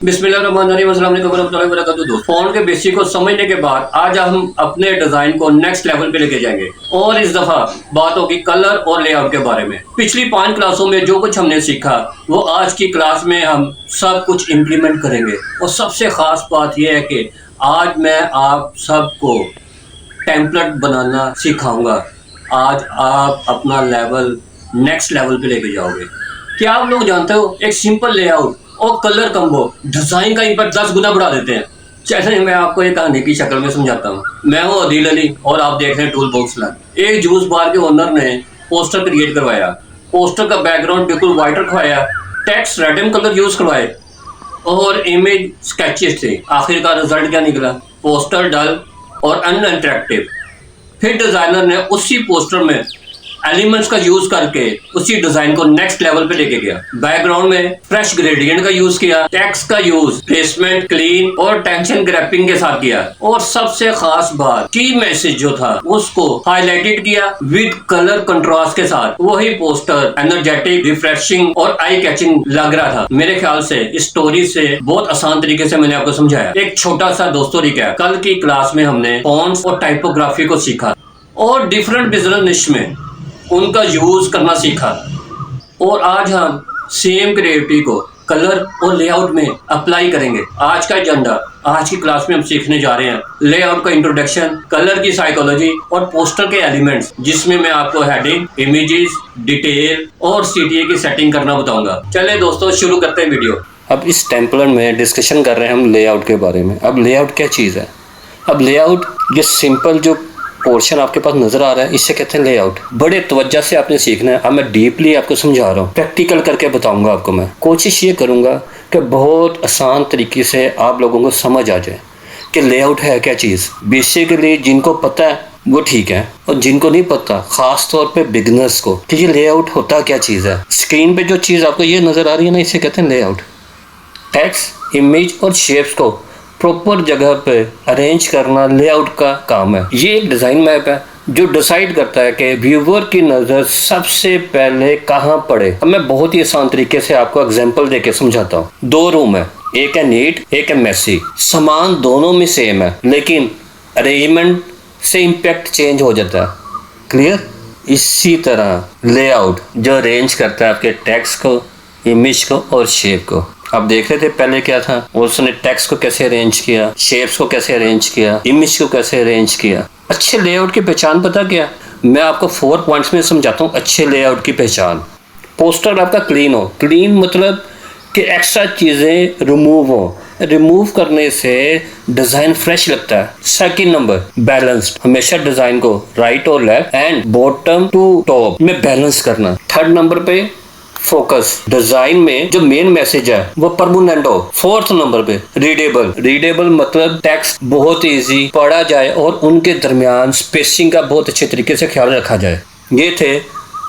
बिस्मिल्लाहिर्रहमानिर्रहीम, अस्सलाम वालेकुम warahmatullahi wabarakatuh। फोन के बेसिक को समझने के बाद आज हम अपने डिजाइन को नेक्स्ट लेवल पे लेके जाएंगे और इस दफा बात होगी कलर और लेआउट के बारे में। पिछली 5 क्लासों में जो कुछ हमने सीखा वो आज की क्लास में हम सब कुछ इम्प्लीमेंट करेंगे। और सबसे खास बात यह है कि आज मैं आप सबको टेम्पलेट बनाना सिखाऊंगा। आज आप अपना लेवल नेक्स्ट लेवल पे लेके जाओगे। क्या आप लोग जानते हो एक सिंपल लेआउट और कलर कम्बो डिजाइन का इम्पैक्ट 10 गुना बढ़ा देते हैं। चलिए मैं आपको एक कहानी की शक्ल में समझाता हूँ। मैं हूँ अदील अली और आप देख रहे हैं टूल बॉक्स लैब। एक जूस बार के ओनर ने पोस्टर क्रिएट करवाया। पोस्टर का बैकग्राउंड बिल्कुल वाइट रखवाया, text red and colour use करवाए और इमेज स्केचेस थे। आखिरकार रिजल्ट क्या निकला? पोस्टर डल और अनअट्रैक्टिव। फिर डिजाइनर ने उसी पोस्टर में एलिमेंट्स का यूज करके उसी डिजाइन को नेक्स्ट लेवल पे लेके गया। बैकग्राउंड में फ्रेश ग्रेडियंट का यूज किया, टेक्स्ट का यूज प्लेसमेंट क्लीन और टेंशन ग्रैपिंग के साथ किया। और सबसे खास बात की मैसेज जो था उसको हाईलाइटेड किया विद कलर कंट्रास्ट के साथ। वही पोस्टर एनर्जेटिक, रिफ्रेशिंग और आई कैचिंग लग रहा था। मेरे ख्याल से इस स्टोरी से बहुत आसान तरीके से मैंने आपको समझाया। एक छोटा सा दोस्तों रिकैप। कल की क्लास में हमने फॉन्ट्स और टाइपोग्राफी को सीखा और डिफरेंट बिजनेस निश में उनका यूज करना सीखा। और आज हम सेम क्रिएटिविटी को कलर और लेआउट में अप्लाई करेंगे। आज का एजेंडा, आज की क्लास में हम सीखने जा रहे हैं लेआउट का इंट्रोडक्शन, कलर की साइकोलॉजी और पोस्टर के एलिमेंट्स, जिसमें मैं आपको हेडिंग, इमेजेस, डिटेल और सीटीए की सेटिंग करना बताऊंगा। चलिए दोस्तों शुरू करते हैं वीडियो। अब इस टेम्पलेट में डिस्कशन कर रहे हैं हम लेआउट के बारे में। अब लेआउट क्या चीज़ है? अब लेआउट ये सिंपल जो पोर्शन आपके पास नजर आ रहा है इसे कहते हैं लेआउट। बड़े तवज्जो से आपने सीखना है। अब मैं डीपली आपको समझा रहा हूँ, प्रैक्टिकल करके बताऊंगा आपको। मैं कोशिश ये करूंगा कि बहुत आसान तरीके से आप लोगों को समझ आ जाए कि लेआउट है क्या चीज़। बेसिकली जिनको पता है वो ठीक है, और जिनको नहीं पता, खास तौर पे बिगिनर्स को, कि ये लेआउट होता क्या चीज़ है। स्क्रीन पे जो चीज़ आपको ये नज़र आ रही है ना, इसे कहते हैं लेआउट। टेक्स्ट, इमेज और शेप्स को प्रॉपर जगह पे अरेंज करना लेआउट का काम है। ये एक डिज़ाइन मैप है जो डिसाइड करता है कि व्यूवर की नज़र सबसे पहले कहाँ पड़े। अब मैं बहुत ही आसान तरीके से आपको एग्जांपल देके समझाता हूँ। 2 रूम है, एक है नीट, एक है मेसी। सामान दोनों में सेम है लेकिन अरेंजमेंट से इम्पैक्ट चेंज हो जाता है। क्लियर? इसी तरह लेआउट जो अरेंज करता है आपके टेक्स्ट को, इमेज को और शेप को। आप देख रहे थे पहले क्या था, उसने टेक्स्ट को कैसे अरेंज किया, शेप्स को कैसे अरेंज किया, इमेज को कैसे अरेंज किया। अच्छे लेआउट की पहचान पता क्या? मैं आपको 4 पॉइंट्स में समझाता हूँ अच्छे लेआउट की पहचान। पोस्टर आपका क्लीन हो। क्लीन मतलब कि एक्स्ट्रा चीज़ें रिमूव हो। रिमूव करने से डिज़ाइन फ्रेश लगता है। Second number, balanced. हमेशा डिज़ाइन को राइट और left and bottom to top में बैलेंस करना। थर्ड नंबर पे फोकस। डिजाइन में जो मेन मैसेज है वो परमानेंट हो। फोर्थ नंबर पे रीडेबल। रीडेबल मतलब टेक्स्ट बहुत इजी पढ़ा जाए और उनके दरमियान स्पेसिंग का बहुत अच्छे तरीके से ख्याल रखा जाए। ये थे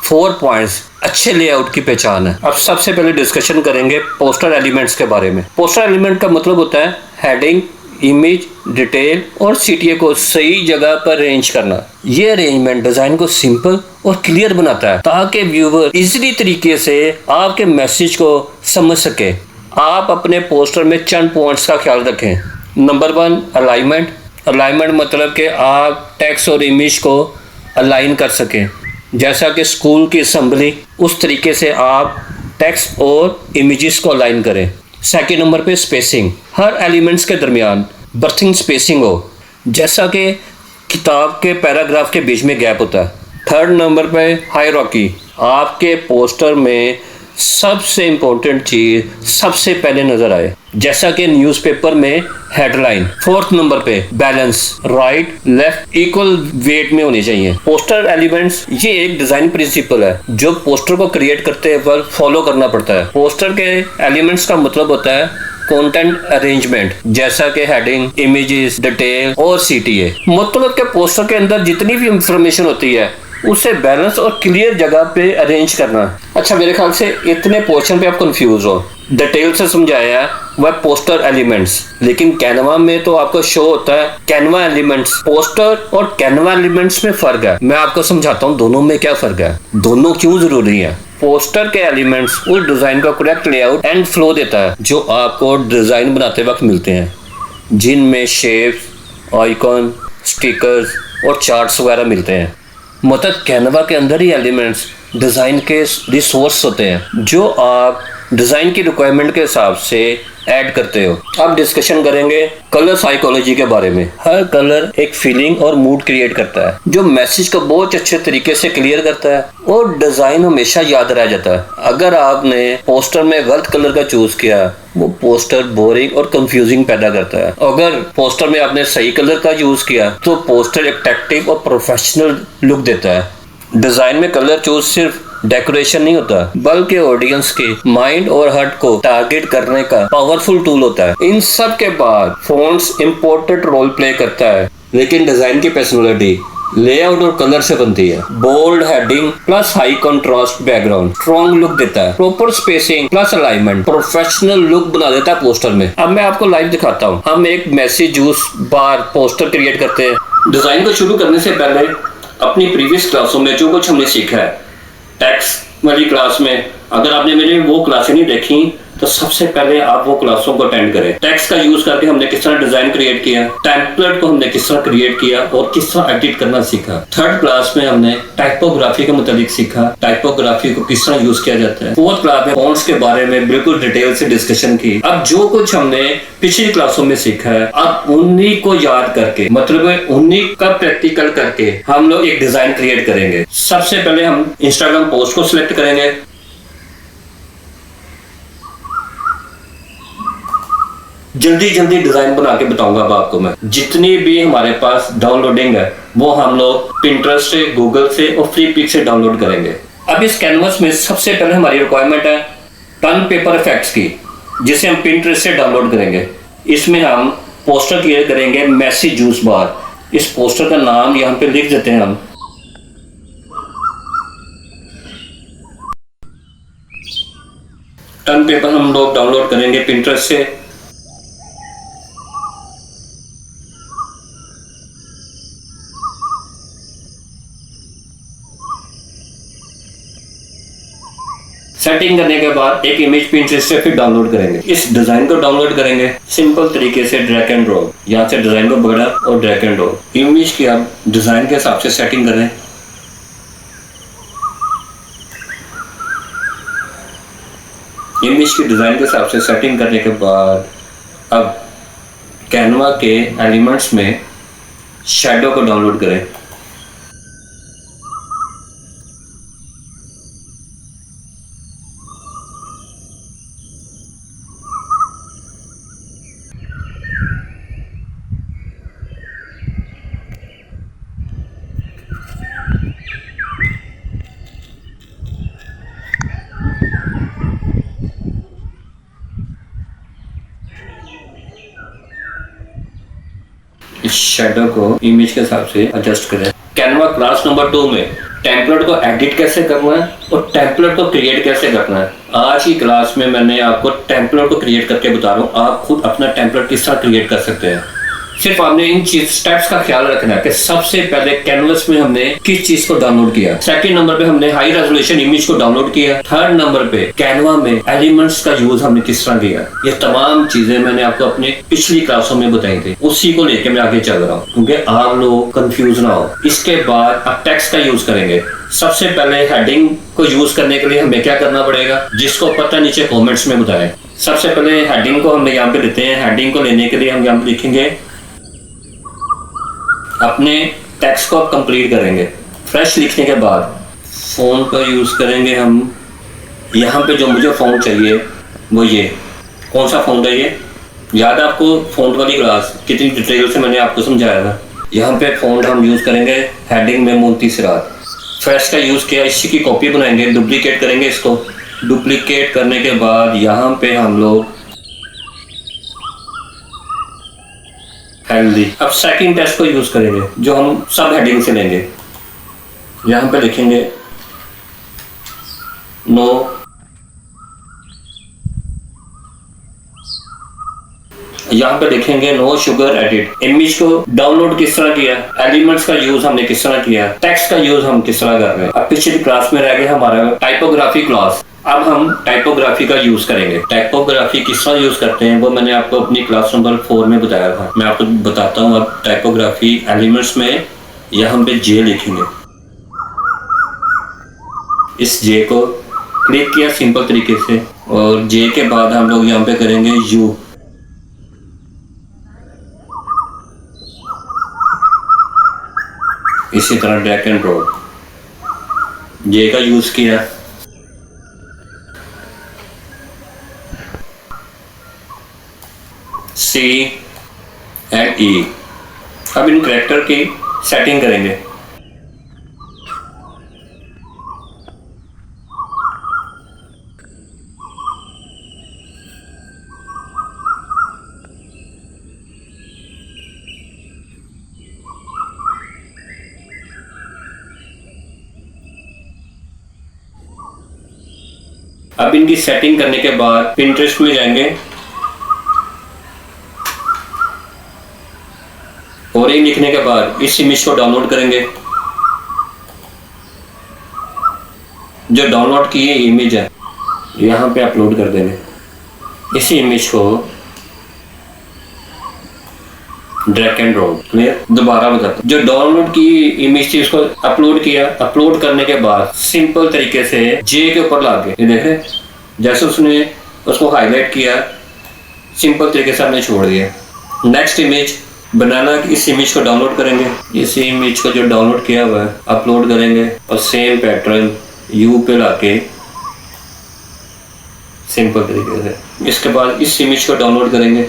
4 पॉइंट्स अच्छे लेआउट की पहचान है। अब सबसे पहले डिस्कशन करेंगे पोस्टर एलिमेंट्स के बारे में। पोस्टर एलिमेंट का मतलब होता है हेडिंग, इमेज, डिटेल और सीटीए को सही जगह पर अरेंज करना। ये अरेंजमेंट डिजाइन को सिंपल और क्लियर बनाता है ताकि व्यूवर इजीली तरीके से आपके मैसेज को समझ सके। आप अपने पोस्टर में चंद पॉइंट्स का ख्याल रखें। Number 1, alignment. अलाइनमेंट मतलब कि आप टेक्स्ट और इमेज को अलाइन कर सकें। जैसा कि स्कूल की असेंबली, उस तरीके से आप टेक्स्ट और इमेजेस को अलाइन करें। सेकेंड नंबर पे स्पेसिंग। हर एलिमेंट्स के दरमियान बर्थिंग स्पेसिंग हो, जैसा कि किताब के पैराग्राफ के बीच में गैप होता है। थर्ड नंबर पे हायरार्की। आपके पोस्टर में सबसे इम्पोर्टेंट चीज़ सबसे पहले नज़र आए, जैसा कि न्यूज़पेपर में हेडलाइन। फोर्थ नंबर पे balance. Right left equal weight में होनी चाहिए। पोस्टर एलिमेंट्स ये एक डिज़ाइन प्रिंसिपल है जो पोस्टर को क्रिएट करते वक्त फॉलो करना पड़ता है। पोस्टर के एलिमेंट्स का मतलब होता है कंटेंट अरेंजमेंट, जैसा कि हेडिंग, इमेजेस, डिटेल और सीटीए। मतलब के पोस्टर के अंदर जितनी भी इंफॉर्मेशन होती है उसे बैलेंस और क्लियर जगह पे अरेंज करना। अच्छा, मेरे ख्याल से इतने पोर्शन पे आप कंफ्यूज हो। डिटेल से समझाया वह पोस्टर एलिमेंट्स, लेकिन कैनवा में तो आपको शो होता है कैनवा एलिमेंट्स। पोस्टर और कैनवा एलिमेंट्स में फर्क है। मैं आपको समझाता हूँ दोनों में क्या फर्क है, दोनों क्यों जरूरी है। पोस्टर के एलिमेंट्स उस डिज़ाइन का करेक्ट लेआउट एंड फ्लो देता है जो आपको डिज़ाइन बनाते वक्त मिलते हैं, जिनमें शेप्स, आइकॉन, स्टिकर्स और चार्ट्स वगैरह मिलते हैं। मतलब कैनवा के अंदर ही एलिमेंट्स डिज़ाइन के रिसोर्स होते हैं जो आप डिज़ाइन की रिक्वायरमेंट के हिसाब से ऐड करते हो। अब डिस्कशन करेंगे कलर साइकोलॉजी के बारे में। हर कलर एक फीलिंग और मूड क्रिएट करता है जो मैसेज को बहुत अच्छे तरीके से क्लियर करता है और डिज़ाइन हमेशा याद रह जाता है। अगर आपने पोस्टर में गलत कलर का चूज किया, वो पोस्टर बोरिंग और कंफ्यूजिंग पैदा करता है। अगर पोस्टर में आपने सही कलर का यूज किया तो पोस्टर अट्रैक्टिव और प्रोफेशनल लुक देता है। डिज़ाइन में कलर चूज सिर्फ डेकोरेशन नहीं होता, बल्कि ऑडियंस के माइंड और हार्ट को टारगेट करने का पावरफुल टूल होता है। इन सब के बाद फॉन्ट्स इम्पोर्टेंट रोल प्ले करता है, लेकिन डिजाइन की पर्सनालिटी लेआउट और कलर से बनती है। Bold heading plus high contrast background strong look देता है। Proper spacing plus alignment professional look बना देता है पोस्टर में। अब मैं आपको लाइव दिखाता हूँ। हम एक मैसेज जूस बार पोस्टर क्रिएट करते हैं। डिजाइन को शुरू करने से पहले अपनी प्रीवियस क्लासों में जो कुछ हमने सीखा है, टेक्स्ट वाली क्लास में अगर आपने मेरी वो क्लासें नहीं देखी तो सबसे पहले आप वो क्लासों को अटेंड करें। टेक्स्ट का यूज करके हमने किस तरह डिजाइन क्रिएट किया, टेम्पलेट को हमने किस तरह क्रिएट किया और किस तरह एडिट करना सीखा। थर्ड क्लास में हमने टाइपोग्राफी के मुताबिक सीखा, टाइपोग्राफी को किस तरह यूज किया जाता है। फोर्थ क्लास में फॉन्ट्स के बारे में बिल्कुल डिटेल से डिस्कशन की। अब जो कुछ हमने पिछली क्लासों में सीखा है, अब उन्हीं को याद करके, मतलब उन्हीं का प्रैक्टिकल करके हम लोग एक डिजाइन क्रिएट करेंगे। सबसे पहले हम इंस्टाग्राम पोस्ट को सिलेक्ट करेंगे। जल्दी जल्दी डिजाइन बना के बताऊंगा अब आपको मैं। जितनी भी हमारे पास डाउनलोडिंग है वो हम लोग पिंटरेस्ट से, गूगल से और फ्री पिक से डाउनलोड करेंगे। अब इस कैनवस में सबसे पहले हमारी रिक्वायरमेंट है टर्न पेपर इफेक्ट्स की, जिसे हम पिंटरेस्ट से डाउनलोड करेंगे। इसमें हम पोस्टर क्रिएट करेंगे मैसेज जूस बार। इस पोस्टर का नाम यहाँ पे लिख देते हैं हम। टर्न पेपर हम लोग डाउनलोड करेंगे पिंटरेस्ट से। सेटिंग करने के बाद एक इमेज पिंटरेस्ट से फिर डाउनलोड करेंगे। इस डिजाइन को डाउनलोड करेंगे सिंपल तरीके से, ड्रैग एंड ड्रॉप। यहाँ से डिजाइन को बड़ा और ड्रैग एंड ड्रॉप। इमेज की आप डिजाइन के हिसाब से सेटिंग करें। इमेज की डिजाइन के हिसाब से सेटिंग करने के बाद अब कैनवा के एलिमेंट्स में शैडो को डाउनलोड करें। इस शैडो को इमेज के हिसाब से एडजस्ट करें। कैनवा क्लास नंबर 2 में टेम्पलेट को एडिट कैसे करना है और टेम्पलेट को क्रिएट कैसे करना है, आज की क्लास में मैंने आपको टेम्पलेट को क्रिएट करके बता रहा हूँ। आप खुद अपना टेम्पलेट किस तरह क्रिएट कर सकते हैं। सिर्फ आपने इन स्टेप्स का ख्याल रखना है कि सबसे पहले कैनवस में हमने किस चीज को डाउनलोड किया, सेकंड नंबर पे हमने हाई रेजोल्यूशन इमेज को डाउनलोड किया, थर्ड नंबर पे कैनवा में एलिमेंट्स का यूज हमने किस तरह किया। ये तमाम चीजें मैंने आपको अपने पिछली क्लासों में बताई थी, उसी को लेके मैं आगे चल रहा हूँ क्योंकि आप लोग कंफ्यूज ना हो। इसके बाद अब टेक्स्ट का यूज करेंगे। सबसे पहले हेडिंग को यूज करने के लिए हमें क्या करना पड़ेगा, जिसको पता नीचे कॉमेंट्स में बताएं। सबसे पहले हेडिंग को हम यहाँ पे लेते हैं। हेडिंग को लेने के लिए हम यहाँ पे लिखेंगे, अपने टेक्स्ट को आप कंप्लीट करेंगे। फ्रेश लिखने के बाद फ़ॉन्ट का यूज़ करेंगे हम। यहाँ पे जो मुझे फ़ॉन्ट चाहिए वो ये, कौन सा फ़ॉन्ट है ये, याद है आपको फ़ॉन्ट वाली क्लास कितनी डिटेल से मैंने आपको समझाया था। यहाँ पे फ़ॉन्ट हम यूज़ करेंगे हेडिंग में मोती सिराज। फ्रेश का यूज़ किया, इसी की कॉपी बनाएंगे, डुप्लीकेट करेंगे इसको। डुप्लीकेट करने के बाद यहाँ पे हम लोग हेल्दी। अब सेकंड टेक्स्ट को यूज करेंगे जो हम सब हेडिंग से लेंगे। यहाँ पे लिखेंगे नो यहाँ पे देखेंगे नो शुगर एडिट। इमेज को डाउनलोड किस तरह किया, एलिमेंट्स का यूज हमने किस तरह किया, टेक्स्ट का यूज हम किस तरह कर रहे हैं। अब पिछली क्लास में रह गया हमारा टाइपोग्राफी क्लास। अब हम टाइपोग्राफी का यूज करेंगे। टाइपोग्राफी किस तरह यूज करते हैं वो मैंने आपको अपनी क्लास नंबर 4 में बताया था। मैं आपको बताता हूँ। अब टाइपोग्राफी एलिमेंट्स में यहाँ पे जे लिखेंगे। इस जे को क्लिक किया सिंपल तरीके से, और जे के बाद हम लोग यहाँ पे करेंगे यू। इसी तरह ड्रैग एंड ड्रॉप, जे का यूज किया, सी एंड ई। अब इन कैरेक्टर की सेटिंग करेंगे। अब इनकी सेटिंग करने के बाद पिंटरेस्ट में जाएंगे और ये लिखने के बाद इस इमेज को डाउनलोड करेंगे। जो डाउनलोड की ये इमेज है यहाँ पे अपलोड कर देंगे। इसी इमेज को ड्रैग एंड ड्रॉप। क्लियर? दोबारा बताता हूं। जो डाउनलोड की इमेज थी उसको अपलोड किया। अपलोड करने के बाद सिंपल तरीके से जे के ऊपर ला के, ये देखें जैसे उसने उसको हाईलाइट किया, सिंपल तरीके से हमने छोड़ दिया। नेक्स्ट इमेज बनाना, इस इमेज को डाउनलोड करेंगे। इस इमेज को जो डाउनलोड किया हुआ है अपलोड करेंगे और सेम पैटर्न यू पे लाके सिंपल तरीके से। इसके बाद इस इमेज को डाउनलोड करेंगे।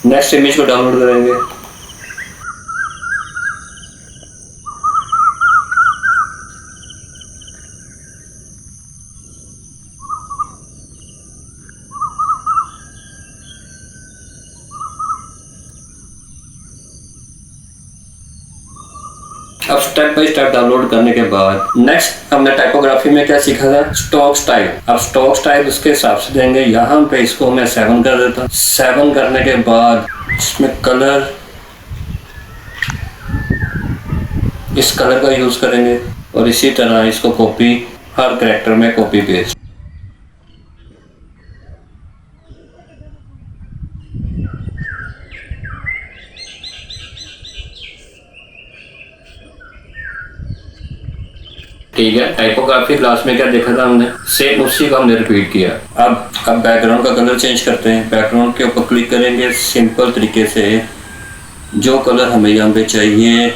नेक्स्ट इमेज को डाउनलोड करेंगे। अब स्टेप बाय स्टेप डाउनलोड करने के बाद नेक्स्ट हमने टाइपोग्राफी में क्या सीखा था, स्टॉक स्टाइल। अब स्टॉक स्टाइल उसके हिसाब से देंगे। यहाँ पे इसको मैं 7 कर देता हूँ। 7 करने के बाद इसमें कलर, इस कलर का यूज करेंगे और इसी तरह इसको कॉपी, हर कैरेक्टर में कॉपी पेस्ट। ठीक है, टाइपोग्राफी क्लास में क्या देखा था हमने, सेम उसी को हमने रिपीट किया। अब बैकग्राउंड का कलर चेंज करते हैं। बैकग्राउंड के ऊपर क्लिक करेंगे, सिंपल तरीके से जो कलर हमें यहाँ पे चाहिए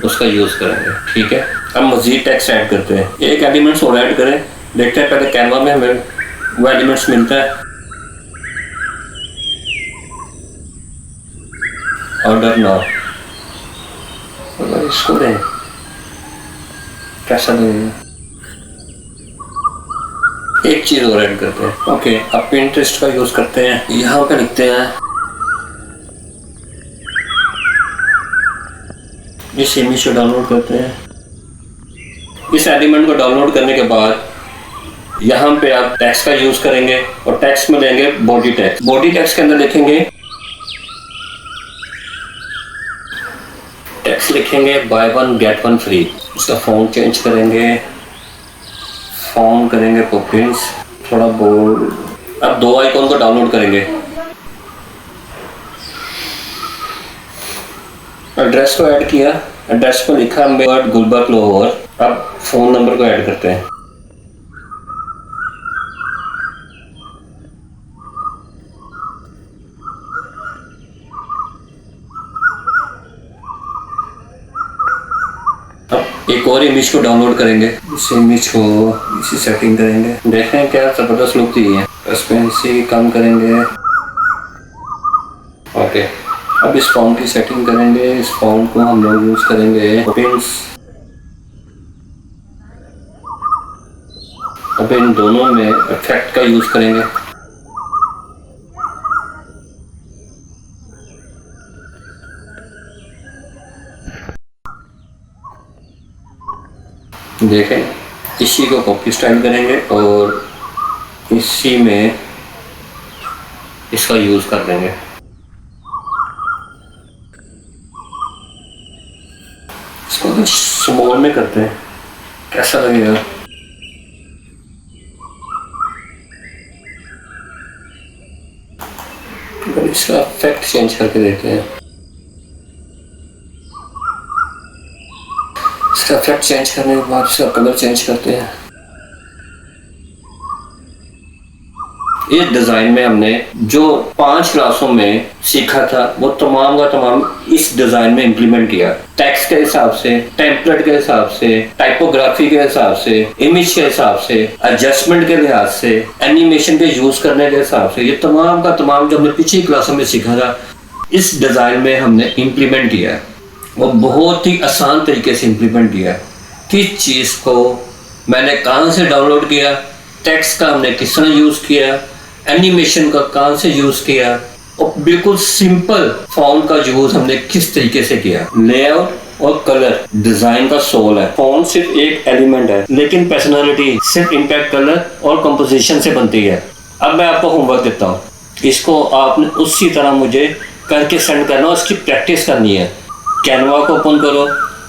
उसका यूज करेंगे। ठीक है, अब मजीद टेक्स्ट ऐड करते हैं। एक एलिमेंट्स और ऐड करें, देखते हैं पहले कैनवा में हमें वो एलिमेंट्स मिलता है। ऑर्डर नाउ, इसको दें, कैसा देंगे? एक चीज और ऐड करते हैं। ओके, अब पिंटरेस्ट का यूज करते हैं। यहाँ पे लिखते हैं, इस इमेज को डाउनलोड करते हैं। इस एलिमेंट को डाउनलोड करने के बाद यहाँ पे आप टेक्स्ट का यूज करेंगे और टेक्स्ट में लेंगे बॉडी टेक्स्ट। बॉडी टेक्स्ट के अंदर लिखेंगे, टेक्स्ट लिखेंगे बाय 1 गेट 1 फ्री। इसका फॉन्ट चेंज करेंगे, फॉन्ट करेंगे पॉपिंस, थोड़ा बोल्ड। अब 2 आइकॉन को डाउनलोड करेंगे। एड्रेस को ऐड किया, एड्रेस पर लिखा वर्ड गुलबर्ग लाहौर। अब फोन नंबर को ऐड करते हैं। एक और इमेज को डाउनलोड करेंगे। इस इमेज को इसी सेटिंग करेंगे। देखें क्या जबरदस्त लुक दी है। इसमें इसी कम करेंगे। ओके, अब इस फॉन्ट की सेटिंग करेंगे। इस फॉन्ट को हम लोग यूज करेंगे पिंस। अब इन दोनों में इफेक्ट का यूज करेंगे। देखें, इसी को कॉपी स्टाइल करेंगे और इसी में इसका यूज़ कर देंगे। इसको तो स्मॉल में करते हैं, कैसा लगेगा। इसका इफेक्ट चेंज करके देखते हैं। इसका इफेक्ट चेंज करने के बाद इसका कलर चेंज करते हैं। इस डिज़ाइन में हमने जो 5 क्लासों में सीखा था वो तमाम का तमाम इस डिज़ाइन में इम्प्लीमेंट किया। टेक्स्ट के हिसाब से, टेम्पलेट के हिसाब से, टाइपोग्राफी के हिसाब से, इमेज के हिसाब से, एडजस्टमेंट के लिहाज से, एनिमेशन के यूज़ करने के हिसाब से, ये तमाम का तमाम जो हमने पिछली क्लासों में सीखा था इस डिज़ाइन में हमने इम्प्लीमेंट किया है। वो बहुत ही आसान तरीके से इम्प्लीमेंट किया है। किस चीज़ को मैंने कहाँ से डाउनलोड किया, टेक्स्ट का हमने किस तरह यूज़ किया, एनिमेशन का कहाँ से यूज़ किया और बिल्कुल सिंपल फॉन्ट का यूज़ हमने किस तरीके से किया। लेआउट और कलर डिज़ाइन का सोल है। फॉन्ट सिर्फ एक एलिमेंट है लेकिन पर्सनालिटी सिर्फ इम्पैक्ट कलर और कंपोजिशन से बनती है। अब मैं आपको होमवर्क देता हूँ, इसको आपने उसी तरह मुझे करके सेंड करना और इसकी प्रैक्टिस करनी है। कैनवा को ओपन करो,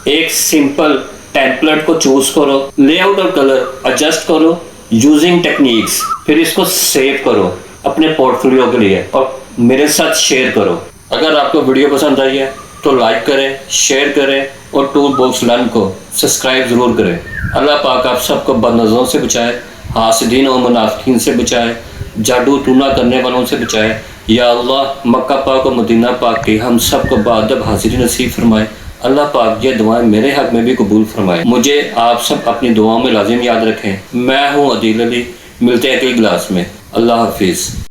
एक सिंपल टेम्पलेट को चूज करो, लेआउट और कलर एडजस्ट करो यूजिंग टेक्निक्स, फिर इसको सेव करो अपने पोर्टफोलियो के लिए और मेरे साथ शेयर करो। अगर आपको वीडियो पसंद आई है तो लाइक करें, शेयर करें और टूल बॉक्स लर्न को सब्सक्राइब ज़रूर करें। अल्लाह पाक आप सबको बदनज़रों से बचाए, हासिदीन और मुनाफिकीन से बचाए, जादू टूना करने वालों से बचाए। या अल्लाह मक्का पाक और मदीना पाक की हम सबको बाअदब हाज़िरी नसीब फरमाए। अल्लाह पाक ये दुआएं मेरे हक में भी कबूल फरमाए। मुझे आप सब अपनी दुआओं में लाजिम याद रखें। मैं हूँ अदील अली, मिलते हैं अगली क्लास में। अल्लाह हाफिज़।